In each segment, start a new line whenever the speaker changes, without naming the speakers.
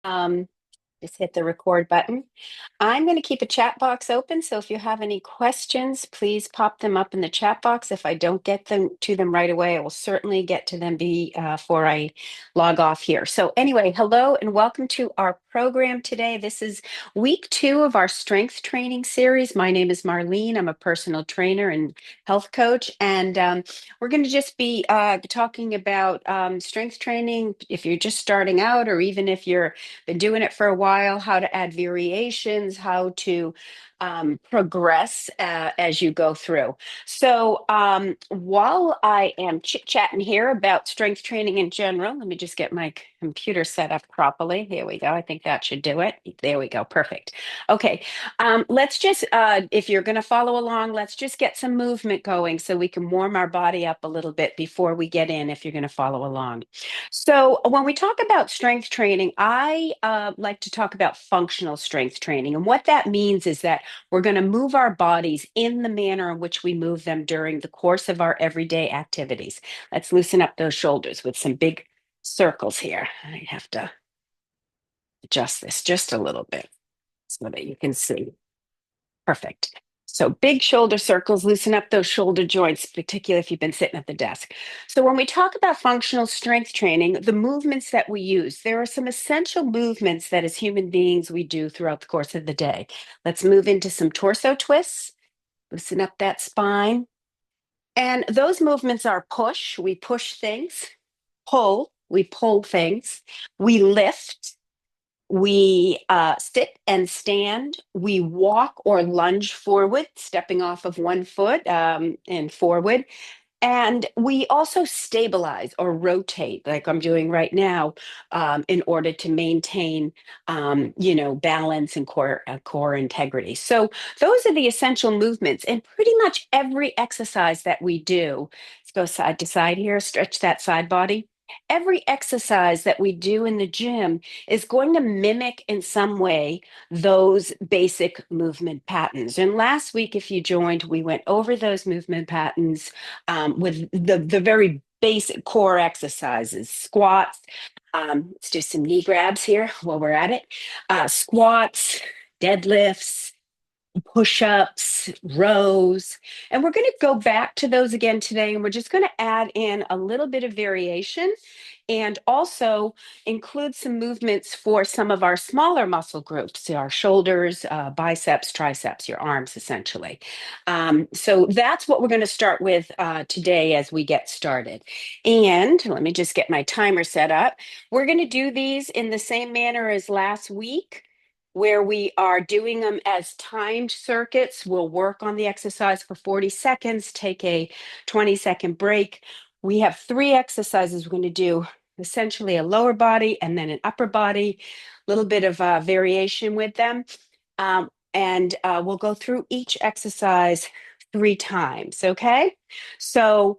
Um, just hit the record button. I'm going to keep a chat box open, so if you have any questions, please pop them up in the chat box. If I don't get them to them right away, I will certainly get to them before I log off here. So anyway, hello and welcome to our program today. This is week 2 of our strength training series. My name is Marlene. I'm a personal trainer and health coach, and we're going to just be talking about strength training if you're just starting out, or even if you're been doing it for a while, how to add variations, how to progress as you go through. So while I am chit-chatting here about strength training in general, let me just get my computer set up properly. Here we go. I think that should do it. There we go. Perfect. Okay. Let's just, if you're going to follow along, let's just get some movement going so we can warm our body up a little bit before we get in, if you're going to follow along. So, when we talk about strength training, I like to talk about functional strength training. And what that means is that we're going to move our bodies in the manner in which we move them during the course of our everyday activities. Let's loosen up those shoulders with some big circles here. I have to adjust this just a little bit so that you can see. Perfect. So big shoulder circles, loosen up those shoulder joints, particularly if you've been sitting at the desk. So when we talk about functional strength training, the movements that we use, there are some essential movements that as human beings we do throughout the course of the day. Let's move into some torso twists, loosen up that spine. And those movements are push, we push things, pull, we pull things, we lift, we sit and stand. We walk or lunge forward, stepping off of one foot and forward. And we also stabilize or rotate, like I'm doing right now, in order to maintain, balance and core integrity. So those are the essential movements. And pretty much every exercise that we do, let's go side to side here, stretch that side body. Every exercise that we do in the gym is going to mimic in some way those basic movement patterns. And last week, if you joined, we went over those movement patterns with the very basic core exercises, squats. Let's do some knee grabs here while we're at it. Squats, deadlifts, push-ups, rows, and we're going to go back to those again today, and we're just going to add in a little bit of variation and also include some movements for some of our smaller muscle groups, our shoulders, biceps, triceps, your arms, essentially. So that's what we're going to start with today as we get started. And let me just get my timer set up. We're going to do these in the same manner as last week, where we are doing them as timed circuits. We'll work on the exercise for 40 seconds, take a 20-second break. We have 3 exercises we're going to do, essentially a lower body and then an upper body, a little bit of variation with them. And we'll go through each exercise 3 times, okay? So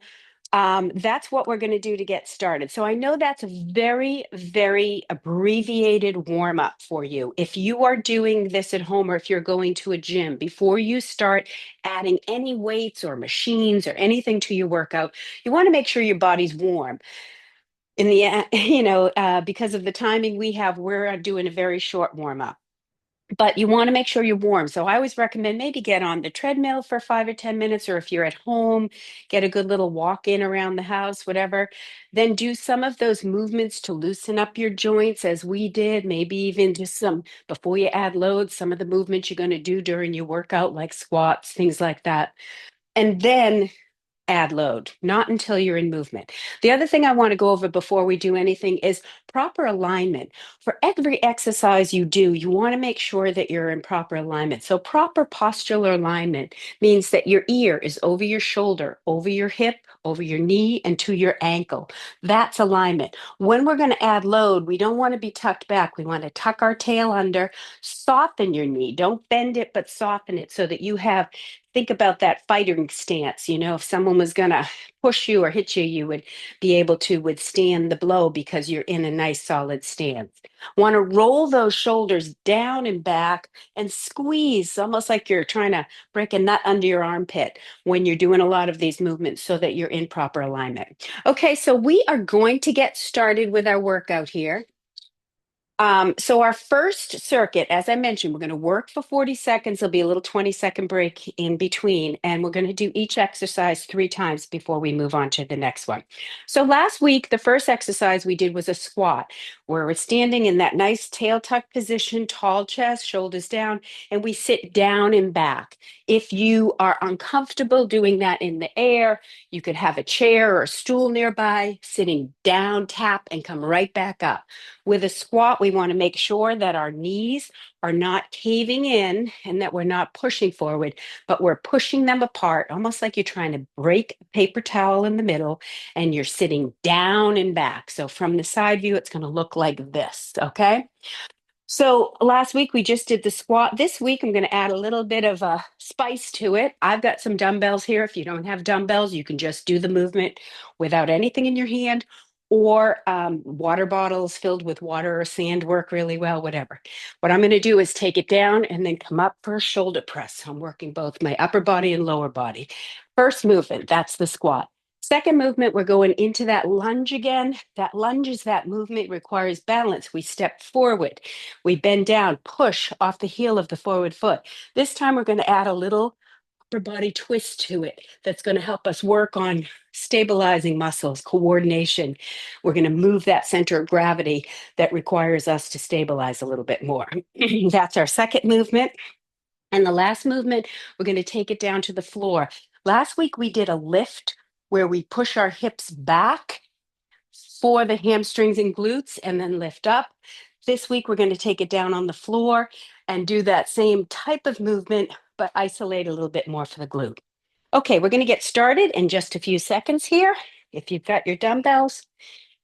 that's what we're going to do to get started. So I know that's a very, very abbreviated warm up for you. If you are doing this at home or if you're going to a gym, before you start adding any weights or machines or anything to your workout, you want to make sure your body's warm. In the, because of the timing we have, we're doing a very short warm up, but you want to make sure you're warm. So I always recommend maybe get on the treadmill for 5 or 10 minutes, or if you're at home, get a good little walk in around the house, whatever. Then do some of those movements to loosen up your joints as we did, maybe even just some before you add loads, some of the movements you're going to do during your workout, like squats, things like that. And then add load, not until you're in movement. The other thing I want to go over before we do anything is proper alignment. For every exercise you do, you want to make sure that you're in proper alignment. So, proper postural alignment means that your ear is over your shoulder, over your hip, over your knee, and to your ankle. That's alignment. When we're going to add load, we don't want to be tucked back. We want to tuck our tail under, soften your knee. Don't bend it, but soften it so that you have. Think about that fighting stance. If someone was going to push you or hit you, you would be able to withstand the blow because you're in a nice solid stance. Want to roll those shoulders down and back and squeeze, almost like you're trying to break a nut under your armpit when you're doing a lot of these movements so that you're in proper alignment. Okay, so we are going to get started with our workout here. So our first circuit, as I mentioned, we're going to work for 40 seconds. There'll be a little 20-second break in between, and we're going to do each exercise 3 times before we move on to the next one. So last week, the first exercise we did was a squat, where we're standing in that nice tail tuck position, tall chest, shoulders down, and we sit down and back. If you are uncomfortable doing that in the air, you could have a chair or a stool nearby, sitting down, tap, and come right back up. With a squat, we want to make sure that our knees are not caving in and that we're not pushing forward, but we're pushing them apart, almost like you're trying to break a paper towel in the middle and you're sitting down and back. So from the side view, it's going to look like this, okay? So last week we just did the squat. This week I'm going to add a little bit of a spice to it. I've got some dumbbells here. If you don't have dumbbells, you can just do the movement without anything in your hand, or water bottles filled with water or sand work really well, whatever. What I'm going to do is take it down and then come up for a shoulder press. I'm working both my upper body and lower body. First movement, that's the squat. Second movement, we're going into that lunge again. That lunge is that movement requires balance. We step forward. We bend down, push off the heel of the forward foot. This time we're going to add a little upper body twist to it that's going to help us work on stabilizing muscles, coordination. We're going to move that center of gravity that requires us to stabilize a little bit more. That's our second movement. And the last movement, we're going to take it down to the floor. Last week we did a lift where we push our hips back for the hamstrings and glutes and then lift up. This week, we're going to take it down on the floor and do that same type of movement, but isolate a little bit more for the glute. Okay, we're going to get started in just a few seconds here. If you've got your dumbbells,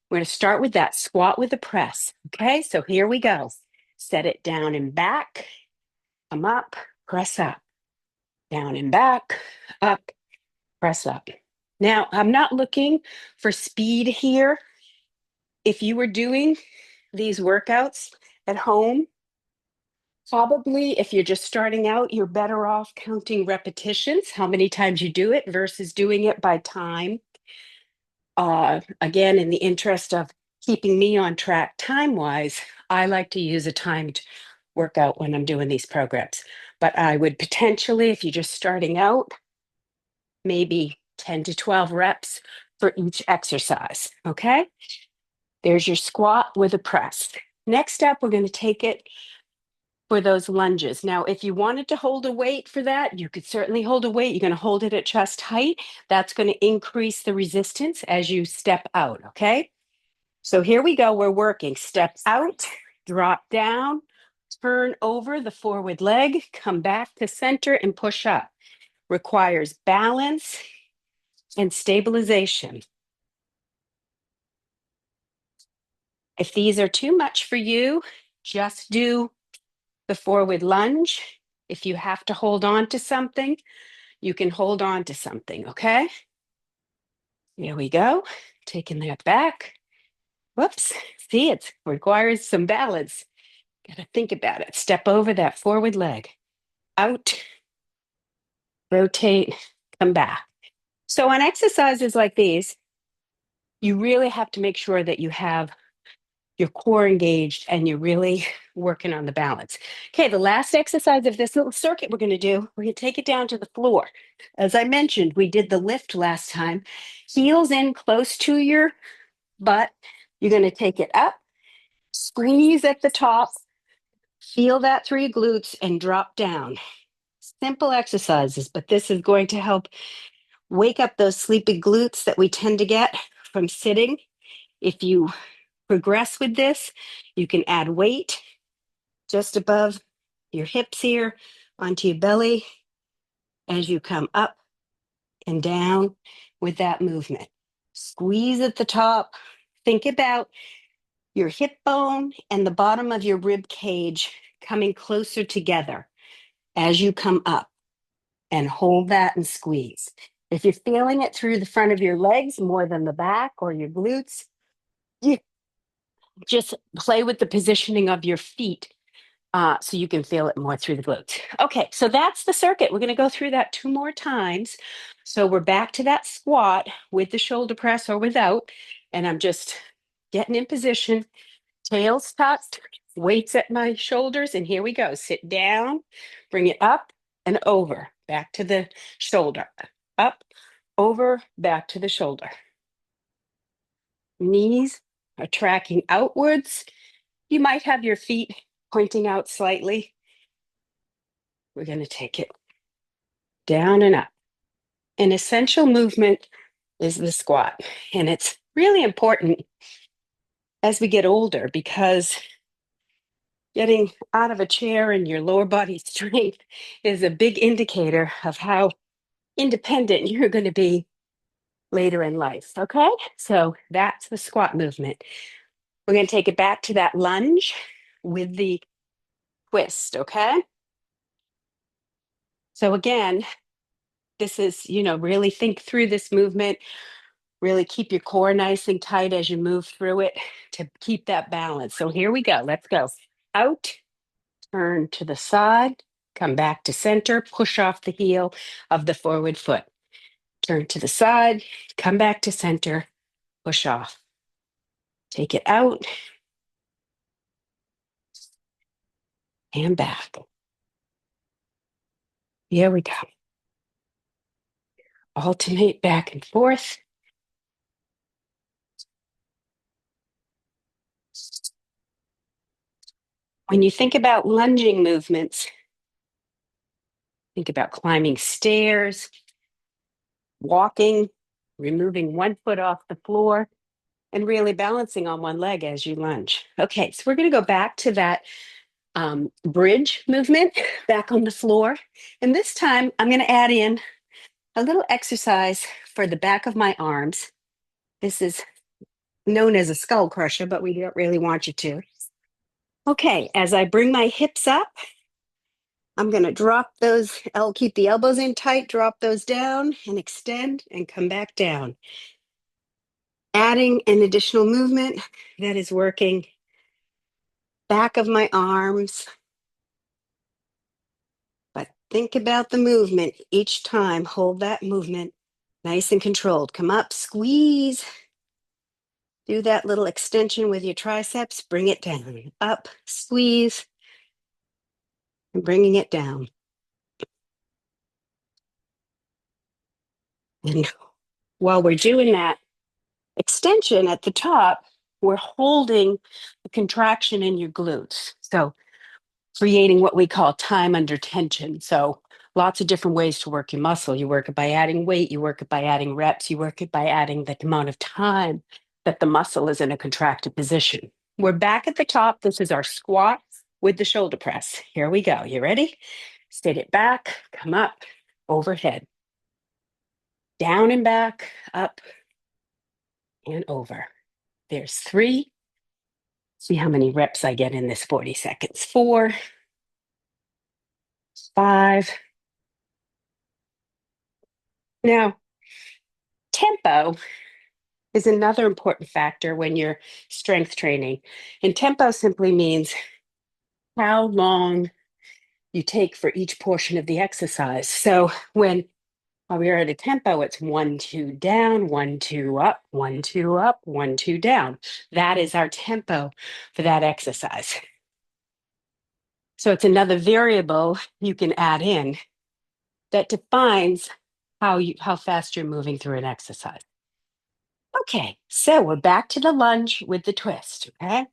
we're going to start with that squat with the press. Okay, so here we go. Set it down and back, come up, press up, down and back, up, press up. Now, I'm not looking for speed here. If you were doing these workouts at home, probably if you're just starting out, you're better off counting repetitions, how many times you do it versus doing it by time. Again, in the interest of keeping me on track time-wise, I like to use a timed workout when I'm doing these programs. But I would potentially, if you're just starting out, maybe 10 to 12 reps for each exercise, okay? There's your squat with a press. Next up, we're going to take it for those lunges. Now, if you wanted to hold a weight for that, you could certainly hold a weight. You're going to hold it at chest height. That's going to increase the resistance as you step out, okay? So here we go. We're working. Step out, drop down, turn over the forward leg, come back to center and push up. Requires balance and stabilization. If these are too much for you, just do the forward lunge. If you have to hold on to something, you can hold on to something, okay? Here we go. Taking that back. Whoops. See, it requires some balance. Got to think about it. Step over that forward leg. Out, rotate, come back. So on exercises like these, you really have to make sure that you have your core engaged and you're really working on the balance. Okay, the last exercise of this little circuit we're going to do, we're going to take it down to the floor. As I mentioned, we did the lift last time. Heels in close to your butt. You're going to take it up, squeeze at the top, feel that through your glutes, and drop down. Simple exercises, but this is going to help wake up those sleepy glutes that we tend to get from sitting. If you progress with this, you can add weight just above your hips here onto your belly as you come up and down with that movement. Squeeze at the top. Think about your hip bone and the bottom of your rib cage coming closer together as you come up, and hold that and squeeze. If you're feeling it through the front of your legs more than the back or your glutes, you just play with the positioning of your feet so you can feel it more through the glutes. Okay, so that's the circuit. We're going to go through that 2 more times. So we're back to that squat with the shoulder press or without, and I'm just getting in position, tails tucked, weights at my shoulders, and here we go. Sit down, bring it up and over, back to the shoulder, up, over, back to the shoulder. Knees are tracking outwards. You might have your feet pointing out slightly. We're going to take it down and up. An essential movement is the squat, and it's really important as we get older because getting out of a chair and your lower body strength is a big indicator of how independent you're going to be later in life. Okay, so that's the squat movement. We're going to take it back to that lunge with the twist. Okay, so again, this is, really think through this movement, really keep your core nice and tight as you move through it to keep that balance. So here we go. Let's go. Out, turn to the side, come back to center, push off the heel of the forward foot. Turn to the side, come back to center, push off. Take it out and back. Here we go. Alternate back and forth. When you think about lunging movements, think about climbing stairs, walking, removing one foot off the floor, and really balancing on one leg as you lunge. Okay, so we're going to go back to that bridge movement back on the floor. And this time I'm going to add in a little exercise for the back of my arms. This is known as a skull crusher, but we don't really want you to. Okay, as I bring my hips up, I'm going to drop those, I'll keep the elbows in tight, drop those down and extend and come back down. Adding an additional movement that is working back of my arms. But think about the movement each time. Hold that movement nice and controlled. Come up, squeeze. Do that little extension with your triceps. Bring it down. Up, squeeze, and bringing it down. And while we're doing that extension at the top, we're holding the contraction in your glutes. So creating what we call time under tension. So lots of different ways to work your muscle. You work it by adding weight, you work it by adding reps, you work it by adding the amount of time that the muscle is in a contracted position. We're back at the top. This is our squat with the shoulder press. Here we go. You ready? Sit it back, come up, overhead. Down and back, up and over. There's 3. See how many reps I get in this 40 seconds. 4, 5. Now, tempo is another important factor when you're strength training. And tempo simply means how long you take for each portion of the exercise. So when we're at a tempo, it's 1, 2 down, 1, 2 up, 1, 2 up, 1, 2 down. That is our tempo for that exercise. So it's another variable you can add in that defines how fast you're moving through an exercise. Okay, so we're back to the lunge with the twist, okay?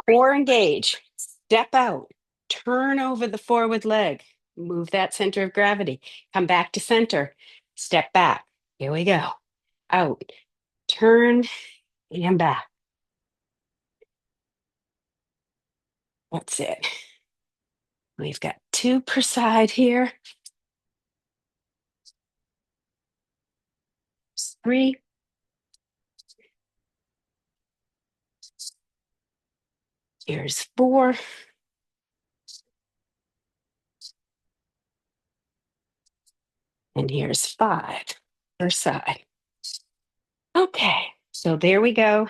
Core engage, step out, turn over the forward leg, move that center of gravity, come back to center, step back. Here we go. Out, turn, and back. That's it. We've got 2 per side here. 3. Here's 4. And here's 5 per side. Okay, so there we go.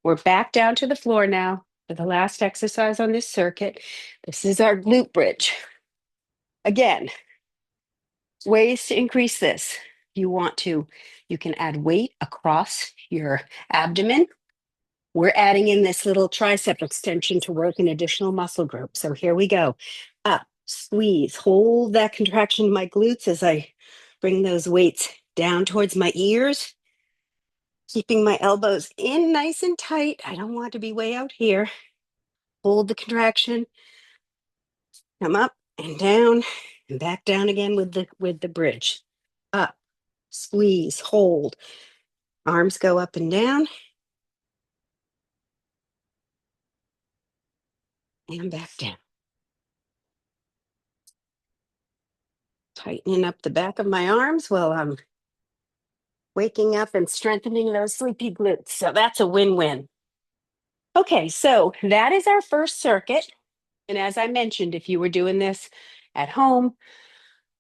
We're back down to the floor now for the last exercise on this circuit. This is our glute bridge. Again, ways to increase this. You can add weight across your abdomen. we're adding in this little tricep extension to work an additional muscle group. So here we go. Up, squeeze, hold that contraction in my glutes as I bring those weights down towards my ears, keeping my elbows in nice and tight. I don't want to be way out here. Hold the contraction, come up and back down again with the bridge. Up, squeeze, hold. Arms go up and down and back down. Tightening up the back of my arms while I'm waking up and strengthening those sleepy glutes. So that's a win-win. Okay, so that is our first circuit. And as I mentioned, if you were doing this at home,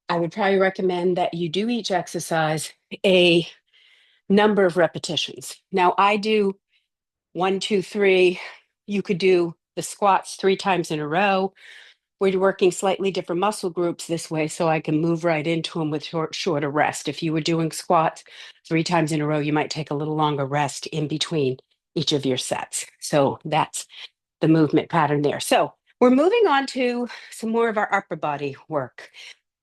I would probably recommend that you do each exercise a number of repetitions. Now, I do 1, 2, 3. You could do the squats 3 times in a row. We're working slightly different muscle groups this way, so I can move right into them with shorter rest. If you were doing squats 3 times in a row, you might take a little longer rest in between each of your sets. So that's the movement pattern there. So we're moving on to some more of our upper body work.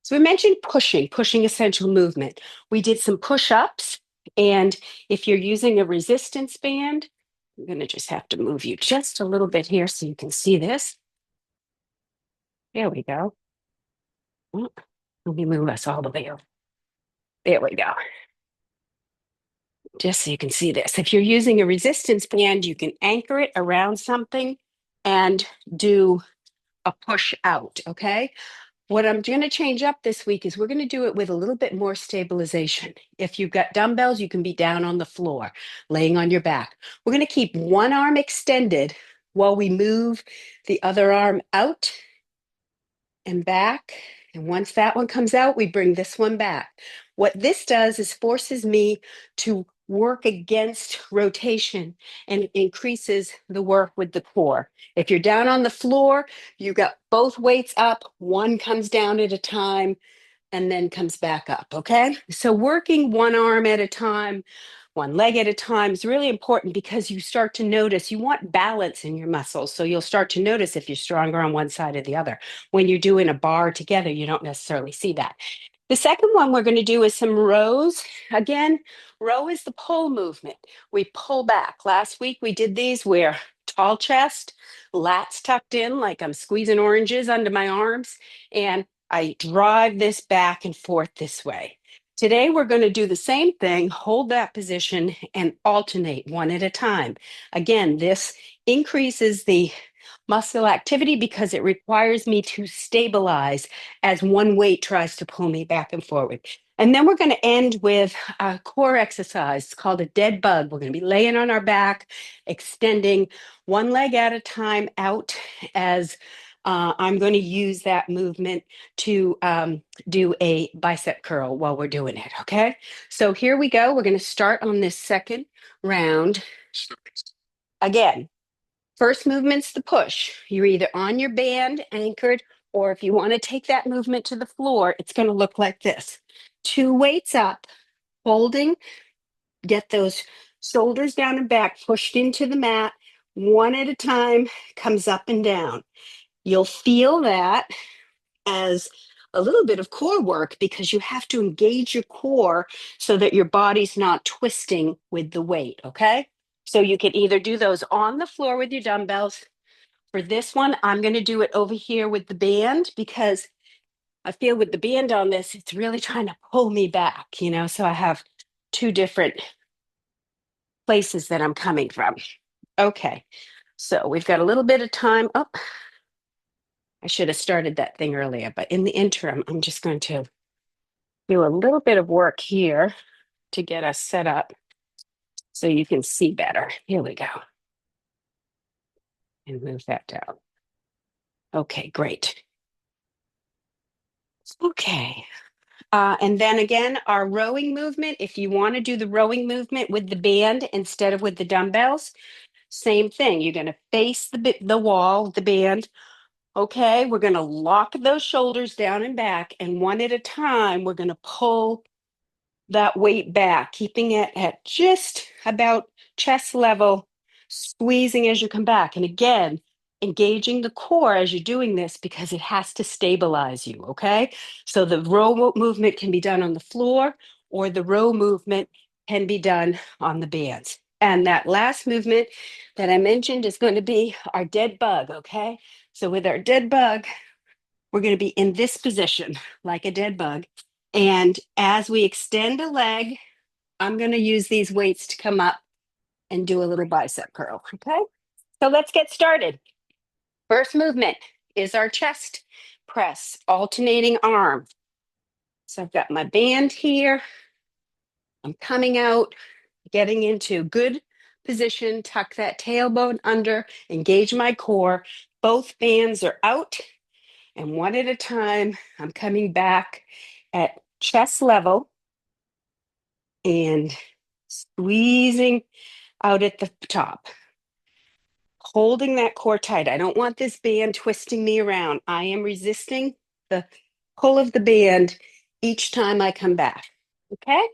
So we mentioned pushing essential movement. We did some push-ups, and if you're using a resistance band, I'm going to just have to move you just a little bit here so you can see this. There we go. Let me move us all the way over. There we go. Just so you can see this. If you're using a resistance band, you can anchor it around something and do a push out, okay? What I'm going to change up this week is we're going to do it with a little bit more stabilization. If you've got dumbbells, you can be down on the floor, laying on your back. We're going to keep one arm extended while we move the other arm out and back. And once that one comes out, we bring this one back. What this does is forces me to work against rotation and it increases the work with the core. If you're down on the floor, you got both weights up, one comes down at a time and then comes back up, okay? So working one arm at a time, one leg at a time is really important because you start to notice you want balance in your muscles. So you'll start to notice if you're stronger on one side or the other. When you're doing a bar together, you don't necessarily see that. The second one we're going to do is some rows. Again, row is the pull movement. We pull back. Last week we did these where tall chest, lats tucked in like I'm squeezing oranges under my arms, and I drive this back and forth this way. Today, we're going to do the same thing, hold that position and alternate one at a time. Again, this increases the muscle activity because it requires me to stabilize as one weight tries to pull me back and forward. And then we're going to end with a core exercise. It's called a dead bug. We're going to be laying on our back, extending one leg at a time out as I'm going to use that movement to do a bicep curl while we're doing it, okay? So here we go. We're going to start on this second round. Again, first movement's the push. You're either on your band, anchored, or if you want to take that movement to the floor, it's going to look like this. 2 weights up, holding, get those shoulders down and back, pushed into the mat, one at a time, comes up and down. You'll feel that as a little bit of core work because you have to engage your core so that your body's not twisting with the weight, okay? So you can either do those on the floor with your dumbbells. For this one, I'm going to do it over here with the band because I feel with the band on this, it's really trying to pull me back, so I have 2 different places that I'm coming from. Okay, so we've got a little bit of time. Oh, I should have started that thing earlier, but in the interim, I'm just going to do a little bit of work here to get us set up so you can see better. Here we go. And move that down. Okay, great. Okay. And then again, our rowing movement, if you want to do the rowing movement with the band instead of with the dumbbells, same thing. You're going to face the wall, the band. Okay, we're going to lock those shoulders down and back, and one at a time, we're going to pull that weight back, keeping it at just about chest level squeezing as you come back. And again, engaging the core as you're doing this because it has to stabilize you, okay? So the movement can be done on the floor or the row movement can be done on the bands. And that last movement that I mentioned is going to be our dead bug, okay? So with our dead bug, we're going to be in this position like a dead bug. And as we extend a leg, I'm going to use these weights to come up and do a little bicep curl, okay? So let's get started. First movement is our chest press, alternating arm. So I've got my band here. I'm coming out, getting into good position, tuck that tailbone under, engage my core. Both bands are out, and one at a time, I'm coming back at chest level and squeezing out at the top, holding that core tight. I don't want this band twisting me around. I am resisting the pull of the band each time I come back. Okay?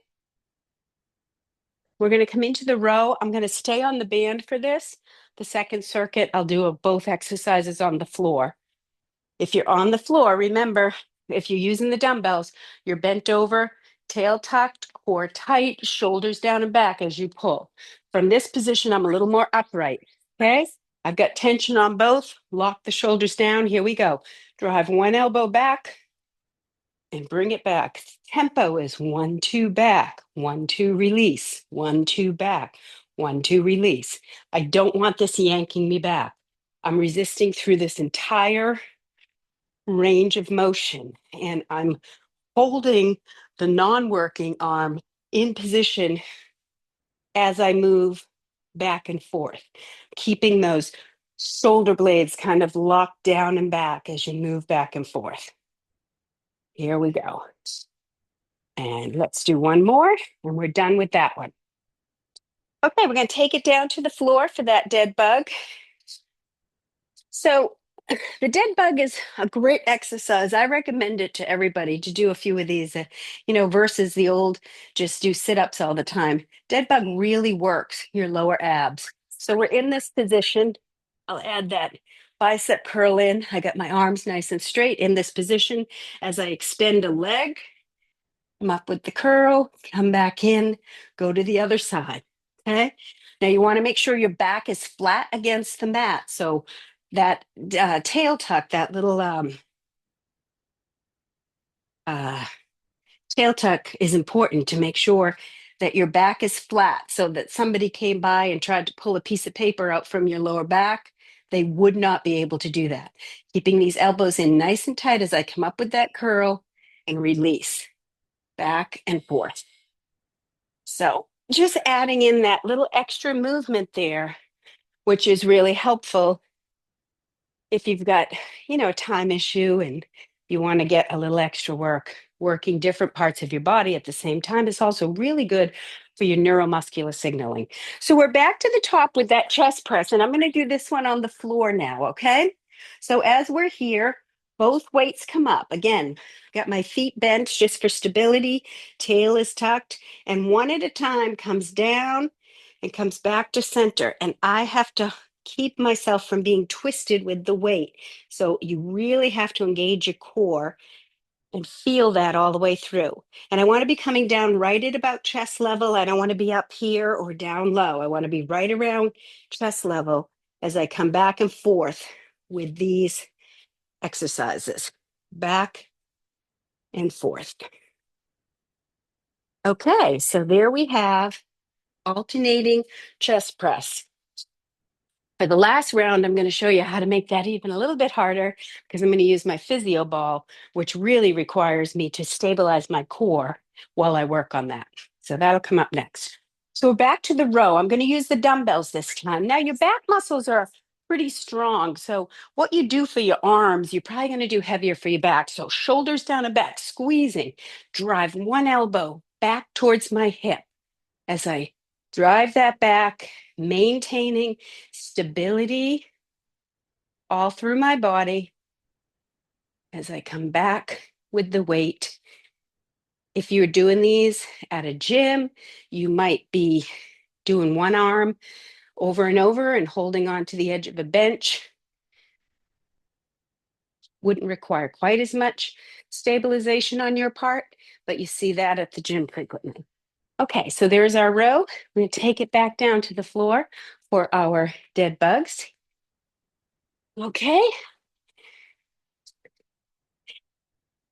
We're going to come into the row. I'm going to stay on the band for this. The second circuit, I'll do both exercises on the floor. If you're on the floor, remember, if you're using the dumbbells, you're bent over, tail tucked, core tight, shoulders down and back as you pull. From this position, I'm a little more upright. Okay? I've got tension on both. Lock the shoulders down. Here we go. Drive one elbow back and bring it back. Tempo is 1, 2 back, 1, 2 release, 1, 2 back, 1, 2 release. I don't want this yanking me back. I'm resisting through this entire range of motion, and I'm holding the non-working arm in position as I move back and forth, keeping those shoulder blades kind of locked down and back as you move back and forth. Here we go. And let's do one more, and we're done with that one. Okay, we're going to take it down to the floor for that dead bug. So the dead bug is a great exercise. I recommend it to everybody to do a few of these, versus the old just do sit-ups all the time. Dead bug really works your lower abs. So we're in this position. I'll add that bicep curl in. I got my arms nice and straight in this position as I extend a leg. Come up with the curl, come back in, go to the other side. Okay. Now you want to make sure your back is flat against the mat. So that tail tuck, that little uh, tail tuck is important to make sure that your back is flat so that somebody came by and tried to pull a piece of paper out from your lower back. They would not be able to do that. Keeping these elbows in nice and tight as I come up with that curl and release back and forth. So just adding in that little extra movement there, which is really helpful if you've got, a time issue and you want to get a little extra working different parts of your body at the same time. It's also really good for your neuromuscular signaling. So we're back to the top with that chest press, and I'm going to do this one on the floor now, okay? So as we're here, both weights come up. Again, got my feet bent just for stability, tail is tucked, and one at a time comes down and comes back to center. And I have to keep myself from being twisted with the weight. So you really have to engage your core and feel that all the way through. And I want to be coming down right at about chest level. I don't want to be up here or down low. I want to be right around chest level as I come back and forth with these exercises. Back and forth. Okay, so there we have alternating chest press. For the last round, I'm going to show you how to make that even a little bit harder because I'm going to use my physio ball, which really requires me to stabilize my core while I work on that. So that'll come up next. So we're back to the row. I'm going to use the dumbbells this time. Now your back muscles are pretty strong. So what you do for your arms, you're probably going to do heavier for your back. So shoulders down and back, squeezing, drive one elbow back towards my hip as I drive that back, maintaining stability all through my body as I come back with the weight. If you're doing these at a gym, you might be doing one arm over and over and holding on to the edge of a bench wouldn't require quite as much stabilization on your part, but you see that at the gym frequently. Okay, so there's our row. We're going to take it back down to the floor for our dead bugs. Okay.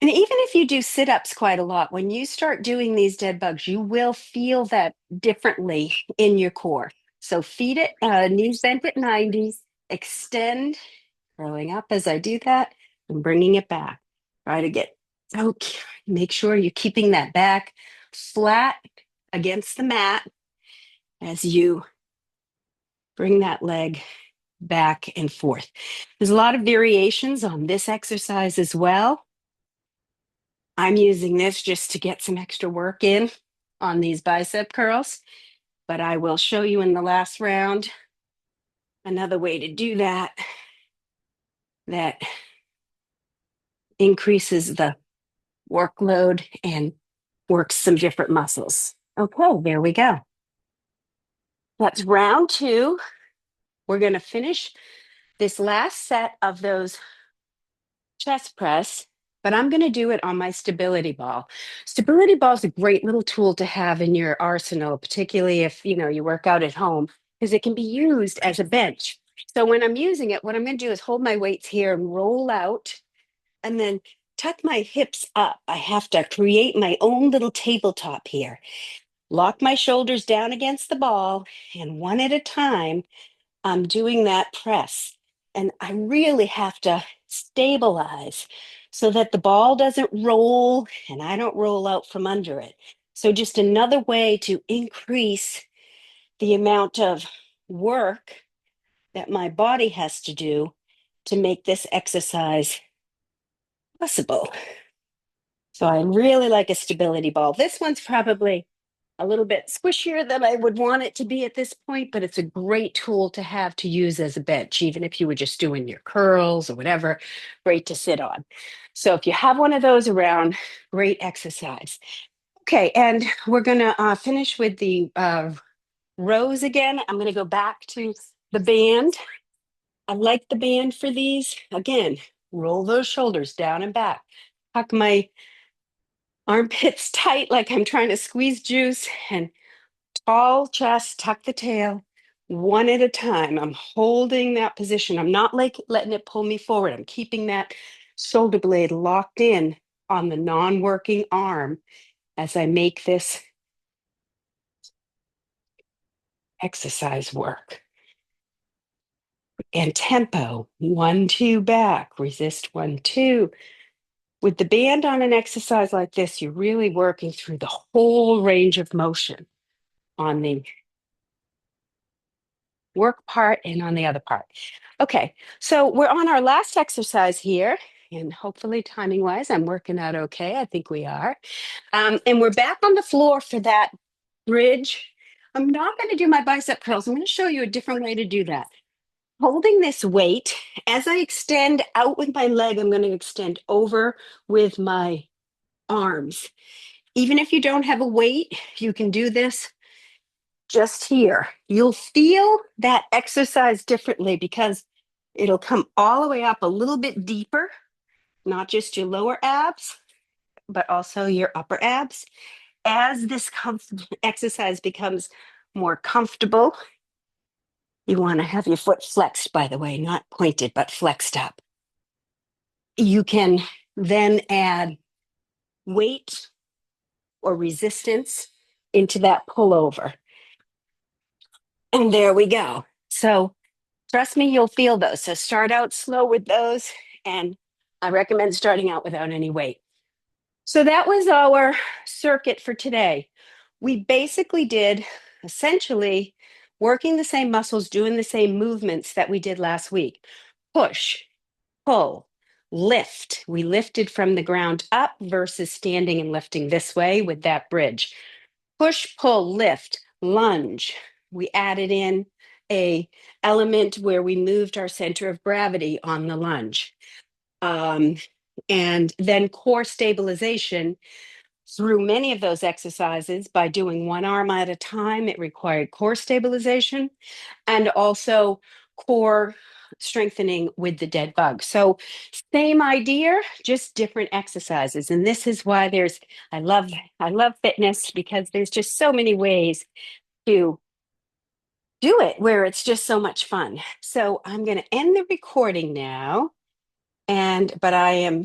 And even if you do sit ups quite a lot, when you start doing these dead bugs, you will feel that differently in your core. So feet it, knees bent at 90, extend, growing up as I do that, and bringing it back. Try to get, okay, make sure you're keeping that back flat against the mat as you bring that leg back and forth. There's a lot of variations on this exercise as well. I'm using this just to get some extra work in on these bicep curls, but I will show you in the last round another way to do that that increases the workload and works some different muscles. Okay, there we go. That's round two. We're going to finish this last set of those chest press, but I'm going to do it on my stability ball. Stability ball is a great little tool to have in your arsenal, particularly if you work out at home, because it can be used as a bench. So when I'm using it, what I'm going to do is hold my weights here and roll out and then tuck my hips up. I have to create my own little tabletop here. Lock my shoulders down against the ball, and one at a time, I'm doing that press. And I really have to stabilize so that the ball doesn't roll and I don't roll out from under it. So, just another way to increase the amount of work that my body has to do to make this exercise possible. So, I really like a stability ball. This one's probably a little bit squishier than I would want it to be at this point, but it's a great tool to have to use as a bench, even if you were just doing your curls or whatever, great to sit on. So if you have one of those around, great exercise. Okay, and we're going to finish with the rows again. I'm going to go back to the band. I like the band for these. Again, roll those shoulders down and back. Tuck my armpits tight like I'm trying to squeeze juice, and tall chest, tuck the tail, one at a time. I'm holding that position. I'm not like letting it pull me forward. I'm keeping that shoulder blade locked in on the non-working arm as I make this exercise work. And tempo, 1, 2, back, resist, 1, 2. With the band on an exercise like this, you're really working through the whole range of motion on the work part and on the other part. Okay, so we're on our last exercise here, and hopefully timing wise, I'm working out okay. I think we are. And we're back on the floor for that bridge. I'm not going to do my bicep curls. I'm going to show you a different way to do that. Holding this weight, as I extend out with my leg, I'm going to extend over with my arms. Even if you don't have a weight, you can do this just here. You'll feel that exercise differently because it'll come all the way up a little bit deeper, not just your lower abs, but also your upper abs. As this exercise becomes more comfortable, you want to have your foot flexed, by the way, not pointed, but flexed up. You can then add weight or resistance into that pullover. And there we go. So trust me, you'll feel those. So start out slow with those. And I recommend starting out without any weight. So that was our circuit for today. We basically did essentially working the same muscles, doing the same movements that we did last week. Push, pull, lift. We lifted from the ground up versus standing and lifting this way with that bridge. Push, pull, lift, lunge. We added in a element where we moved our center of gravity on the lunge. And then core stabilization through many of those exercises by doing one arm at a time. It required core stabilization and also core strengthening with the dead bug. So same idea, just different exercises. And this is why I love I love fitness, because there's just so many ways to do it where it's just so much fun. So I'm going to end the recording now. But I am